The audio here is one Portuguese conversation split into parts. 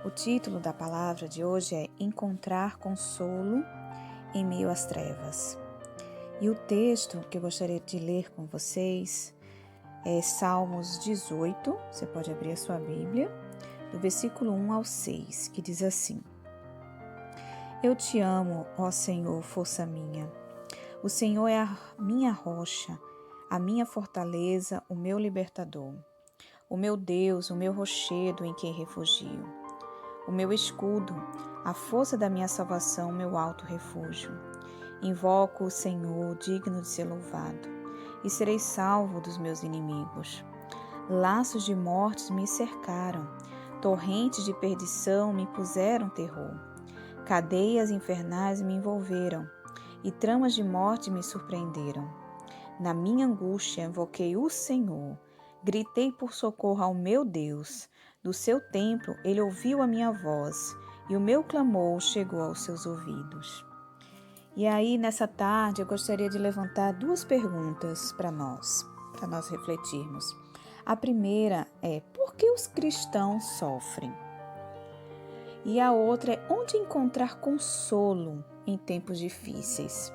O título da palavra de hoje é Encontrar consolo em meio às trevas. E o texto que eu gostaria de ler com vocês é Salmos 18, você pode abrir a sua Bíblia, do versículo 1 ao 6, que diz assim: Eu te amo, ó Senhor, força minha. O Senhor é a minha rocha, a minha fortaleza, o meu libertador. O meu Deus, o meu rochedo em quem refugio. O meu escudo, a força da minha salvação, meu alto refúgio. Invoco o Senhor, digno de ser louvado, e serei salvo dos meus inimigos. Laços de mortes me cercaram, torrentes de perdição me puseram terror. Cadeias infernais me envolveram, e tramas de morte me surpreenderam. Na minha angústia invoquei o Senhor, gritei por socorro ao meu Deus. Do seu templo ele ouviu a minha voz, e o meu clamor chegou aos seus ouvidos. E aí, nessa tarde, eu gostaria de levantar duas perguntas para nós refletirmos. A primeira é: por que os cristãos sofrem? E a outra é: onde encontrar consolo em tempos difíceis?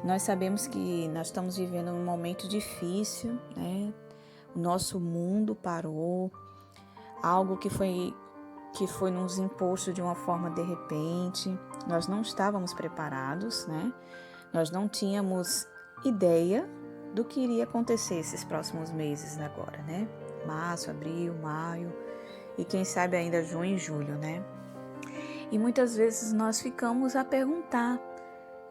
Nós sabemos que nós estamos vivendo um momento difícil, né? O nosso mundo parou, algo que foi nos imposto de uma forma de repente. Nós não estávamos preparados, né? Nós não tínhamos ideia do que iria acontecer esses próximos meses agora, né? Março, abril, maio e quem sabe ainda junho e julho, né? E muitas vezes nós ficamos a perguntar,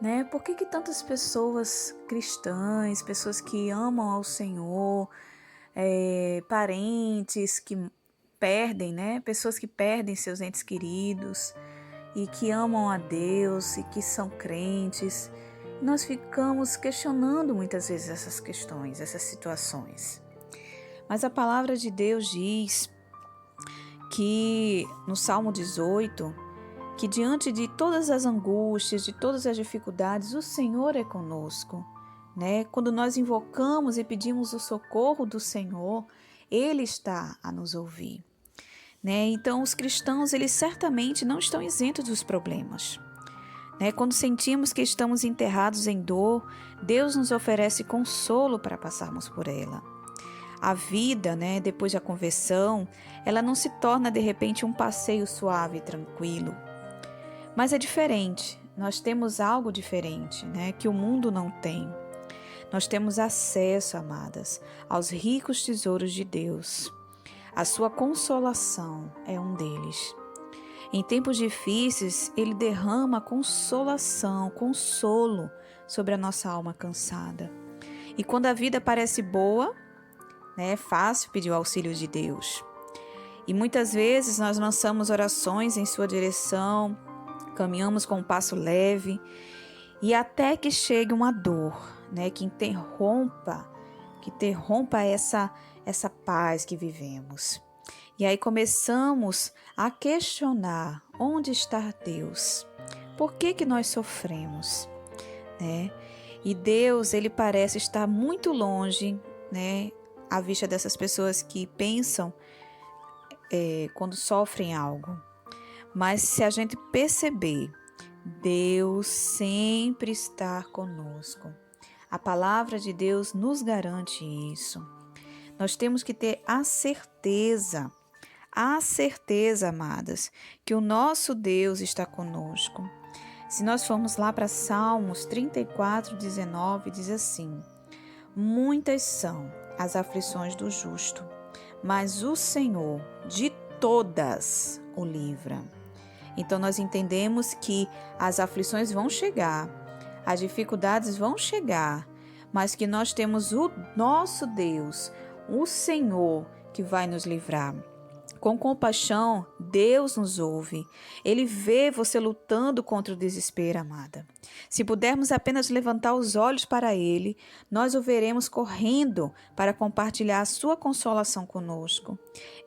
né? Por que tantas pessoas cristãs, pessoas que amam ao Senhor, parentes que perdem, né? Pessoas que perdem seus entes queridos e que amam a Deus e que são crentes. Nós ficamos questionando muitas vezes essas questões, essas situações. Mas a palavra de Deus diz que no Salmo 18, que diante de todas as angústias, de todas as dificuldades, o Senhor é conosco, né? Quando nós invocamos e pedimos o socorro do Senhor, Ele está a nos ouvir, né? Então, os cristãos, eles certamente não estão isentos dos problemas, né? Quando sentimos que estamos enterrados em dor, Deus nos oferece consolo para passarmos por ela. A vida, né, depois da conversão, ela não se torna de repente um passeio suave e tranquilo. Mas é diferente, nós temos algo diferente, né, que o mundo não tem. Nós temos acesso, amadas, aos ricos tesouros de Deus. A sua consolação é um deles. Em tempos difíceis, Ele derrama consolação, consolo sobre a nossa alma cansada. E quando a vida parece boa, né, é fácil pedir o auxílio de Deus. E muitas vezes nós lançamos orações em sua direção, caminhamos com um passo leve e até que chegue uma dor, né, que interrompa essa paz que vivemos. E aí começamos a questionar: onde está Deus? Por que nós sofremos, né? E Deus, ele parece estar muito longe, né, à vista dessas pessoas que pensam quando sofrem algo. Mas se a gente perceber, Deus sempre está conosco. A palavra de Deus nos garante isso. Nós temos que ter a certeza, amadas, que o nosso Deus está conosco. Se nós formos lá para Salmos 34, 19, diz assim: muitas são as aflições do justo, mas o Senhor de todas o livra. Então nós entendemos que as aflições vão chegar, as dificuldades vão chegar, mas que nós temos o nosso Deus, o Senhor, que vai nos livrar. Com compaixão, Deus nos ouve. Ele vê você lutando contra o desespero, amada. Se pudermos apenas levantar os olhos para Ele, nós o veremos correndo para compartilhar a sua consolação conosco.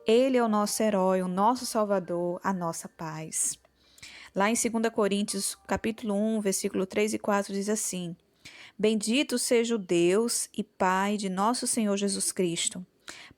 Ele é o nosso herói, o nosso Salvador, a nossa paz. Lá em 2 Coríntios, capítulo 1, versículo 3 e 4, diz assim: Bendito seja o Deus e Pai de nosso Senhor Jesus Cristo,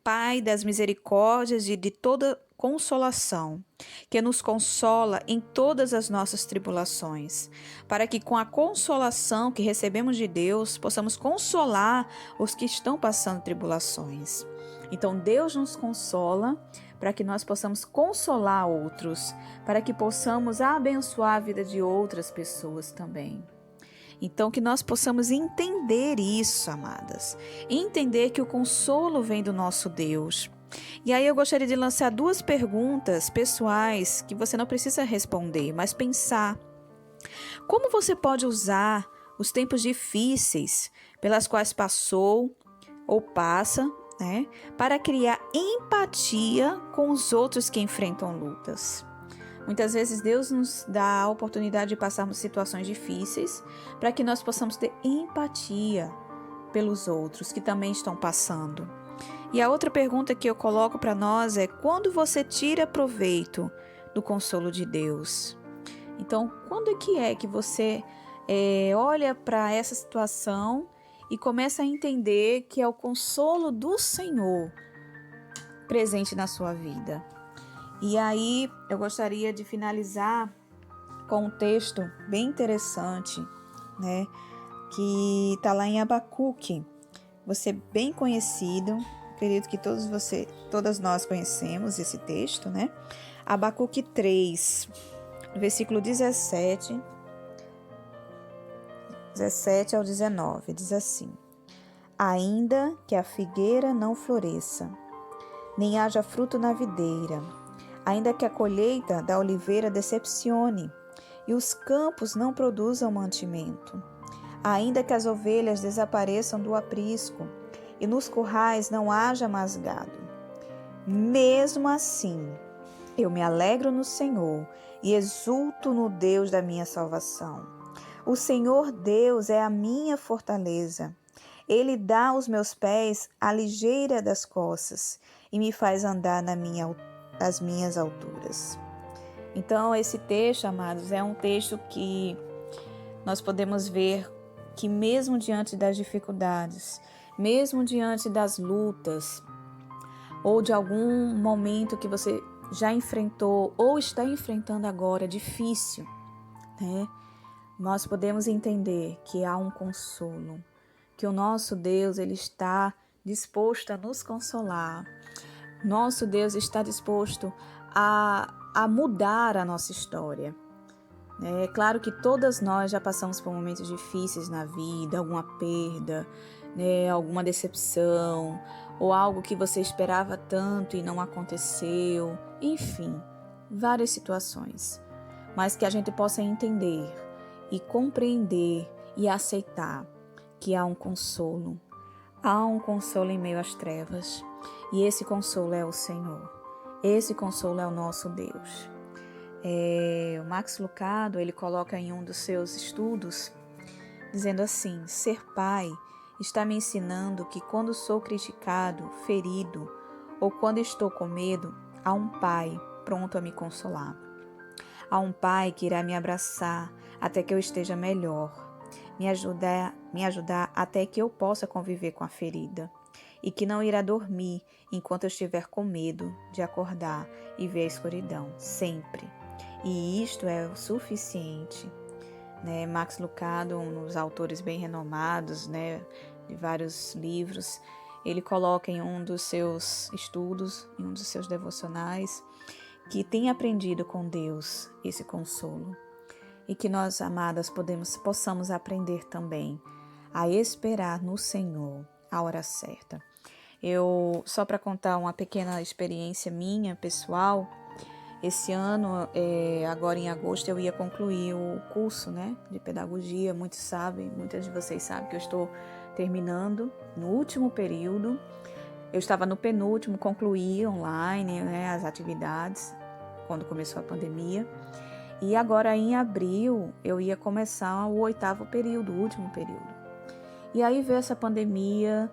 Pai das misericórdias e de toda consolação, que nos consola em todas as nossas tribulações, para que com a consolação que recebemos de Deus, possamos consolar os que estão passando tribulações. Então Deus nos consola para que nós possamos consolar outros, para que possamos abençoar a vida de outras pessoas também. Então, que nós possamos entender isso, amadas. Entender que o consolo vem do nosso Deus. E aí eu gostaria de lançar 2 perguntas pessoais que você não precisa responder, mas pensar. Como você pode usar os tempos difíceis pelas quais passou ou passa, para criar empatia com os outros que enfrentam lutas? Muitas vezes Deus nos dá a oportunidade de passarmos situações difíceis para que nós possamos ter empatia pelos outros que também estão passando. E a outra pergunta que eu coloco para nós é: quando você tira proveito do consolo de Deus? Então, quando é que você olha para essa situação e começa a entender que é o consolo do Senhor presente na sua vida? E aí eu gostaria de finalizar com um texto bem interessante, que está lá em Abacuque. Você bem conhecido, acredito que todas nós conhecemos esse texto, Abacuque 3, versículo 17 ao 19, diz assim: ainda que a figueira não floresça, nem haja fruto na videira, ainda que a colheita da oliveira decepcione e os campos não produzam mantimento, ainda que as ovelhas desapareçam do aprisco e nos currais não haja mais gado, mesmo assim eu me alegro no Senhor e exulto no Deus da minha salvação. O Senhor Deus é a minha fortaleza. Ele dá aos meus pés a ligeira das costas e me faz andar nas minhas alturas. Então, esse texto, amados, é um texto que nós podemos ver que mesmo diante das dificuldades, mesmo diante das lutas, ou de algum momento que você já enfrentou ou está enfrentando agora difícil, nós podemos entender que há um consolo, que o nosso Deus, ele está disposto a nos consolar. Nosso Deus está disposto a mudar a nossa história. É claro que todas nós já passamos por momentos difíceis na vida, alguma perda, alguma decepção, ou algo que você esperava tanto e não aconteceu, enfim, várias situações. Mas que a gente possa entender e compreender e aceitar que há um consolo em meio às trevas. E esse consolo é o Senhor. Esse consolo é o nosso Deus. O Max Lucado, ele coloca em um dos seus estudos, dizendo assim: ser pai está me ensinando que quando sou criticado, ferido ou quando estou com medo, há um pai pronto a me consolar. Há um pai que irá me abraçar até que eu esteja melhor, me ajudar até que eu possa conviver com a ferida, e que não irá dormir enquanto eu estiver com medo de acordar e ver a escuridão, sempre. E isto é o suficiente. Max Lucado, um dos autores bem renomados, de vários livros, ele coloca em um dos seus estudos, em um dos seus devocionais, que tem aprendido com Deus esse consolo. E que nós, amadas, possamos aprender também a esperar no Senhor a hora certa. Só para contar uma pequena experiência minha, pessoal, esse ano, agora em agosto, eu ia concluir o curso de pedagogia. Muitas de vocês sabem que eu estou terminando no último período. Eu estava no penúltimo, concluí online as atividades quando começou a pandemia. E agora em abril eu ia começar o 8º período, o último período. E aí veio essa pandemia,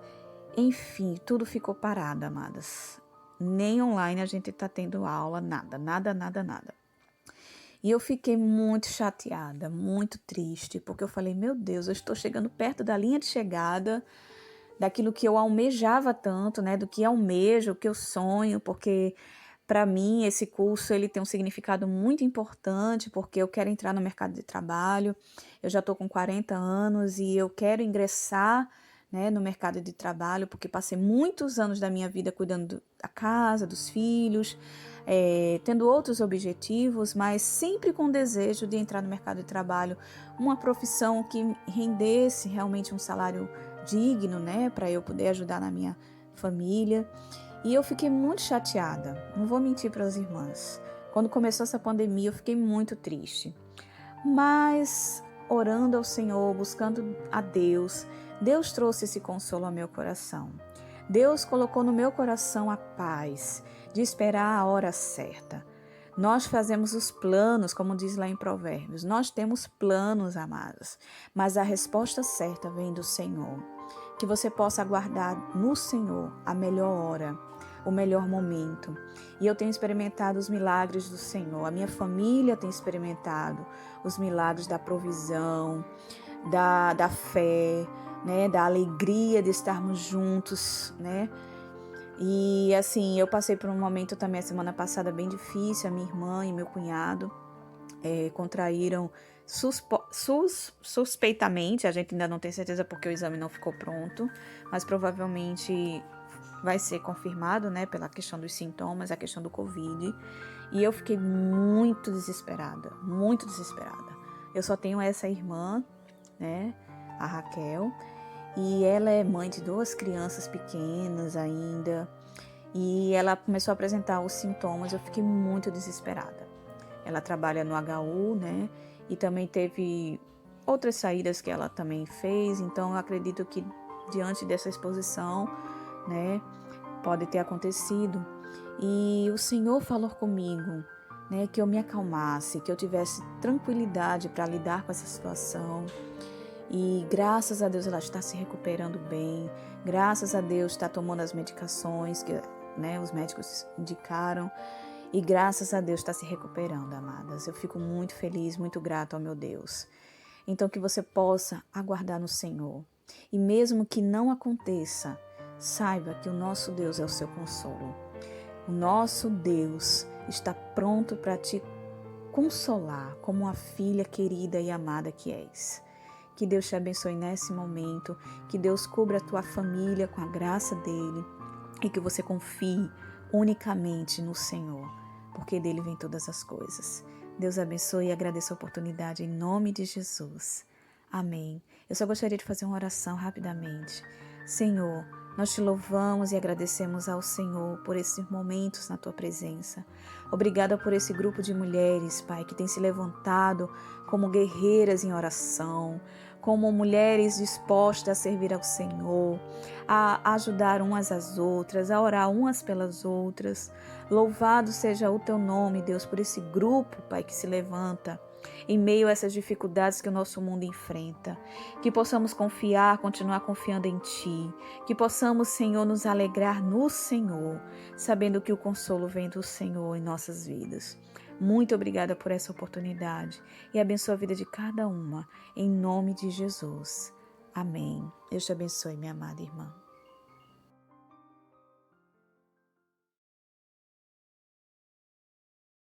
enfim, tudo ficou parado, amadas. Nem online a gente está tendo aula, nada. E eu fiquei muito chateada, muito triste, porque eu falei, meu Deus, eu estou chegando perto da linha de chegada, daquilo que eu almejava tanto, do que almejo, que eu sonho, porque Para mim, esse curso ele tem um significado muito importante, porque eu quero entrar no mercado de trabalho. Eu já estou com 40 anos e eu quero ingressar, né, no mercado de trabalho, porque passei muitos anos da minha vida cuidando da casa, dos filhos, tendo outros objetivos, mas sempre com o desejo de entrar no mercado de trabalho, uma profissão que rendesse realmente um salário digno, né, para eu poder ajudar na minha família. E eu fiquei muito chateada, não vou mentir para as irmãs. Quando começou essa pandemia, eu fiquei muito triste. Mas orando ao Senhor, buscando a Deus, Deus trouxe esse consolo ao meu coração. Deus colocou no meu coração a paz de esperar a hora certa. Nós fazemos os planos, como diz lá em Provérbios. Nós temos planos, amados, mas a resposta certa vem do Senhor. Que você possa aguardar no Senhor a melhor hora, o melhor momento. E eu tenho experimentado os milagres do Senhor. A minha família tem experimentado os milagres da provisão, da fé, né, da alegria de estarmos juntos, né? E assim, eu passei por um momento também a semana passada bem difícil. A minha irmã e meu cunhado contraíram suspeitamente, a gente ainda não tem certeza porque o exame não ficou pronto, mas provavelmente vai ser confirmado, né, pela questão dos sintomas, a questão do Covid. E eu fiquei muito desesperada, muito desesperada. Eu só tenho essa irmã, né, a Raquel, e ela é mãe de 2 crianças pequenas ainda, e ela começou a apresentar os sintomas. Eu fiquei muito desesperada. Ela trabalha no HU, né, e também teve outras saídas que ela também fez, então eu acredito que diante dessa exposição, né, pode ter acontecido. E o Senhor falou comigo, né, que eu me acalmasse, que eu tivesse tranquilidade para lidar com essa situação. E graças a Deus ela está se recuperando bem, graças a Deus está tomando as medicações que, né, os médicos indicaram, e graças a Deus está se recuperando, amadas. Eu fico muito feliz, muito grata ao meu Deus. Então que você possa aguardar no Senhor. E mesmo que não aconteça, saiba que o nosso Deus é o seu consolo. O nosso Deus está pronto para te consolar como uma filha querida e amada que és. Que Deus te abençoe nesse momento, que Deus cubra a tua família com a graça dele e que você confie unicamente no Senhor, porque dele vem todas as coisas. Deus abençoe e agradeço a oportunidade em nome de Jesus. Amém. Eu só gostaria de fazer uma oração rapidamente. Senhor, nós te louvamos e agradecemos ao Senhor por esses momentos na tua presença. Obrigada por esse grupo de mulheres, Pai, que tem se levantado como guerreiras em oração, como mulheres dispostas a servir ao Senhor, a ajudar umas às outras, a orar umas pelas outras. Louvado seja o teu nome, Deus, por esse grupo, Pai, que se levanta em meio a essas dificuldades que o nosso mundo enfrenta. Que possamos confiar, continuar confiando em Ti. Que possamos, Senhor, nos alegrar no Senhor, sabendo que o consolo vem do Senhor em nossas vidas. Muito obrigada por essa oportunidade e abençoa a vida de cada uma, em nome de Jesus. Amém. Deus te abençoe, minha amada irmã.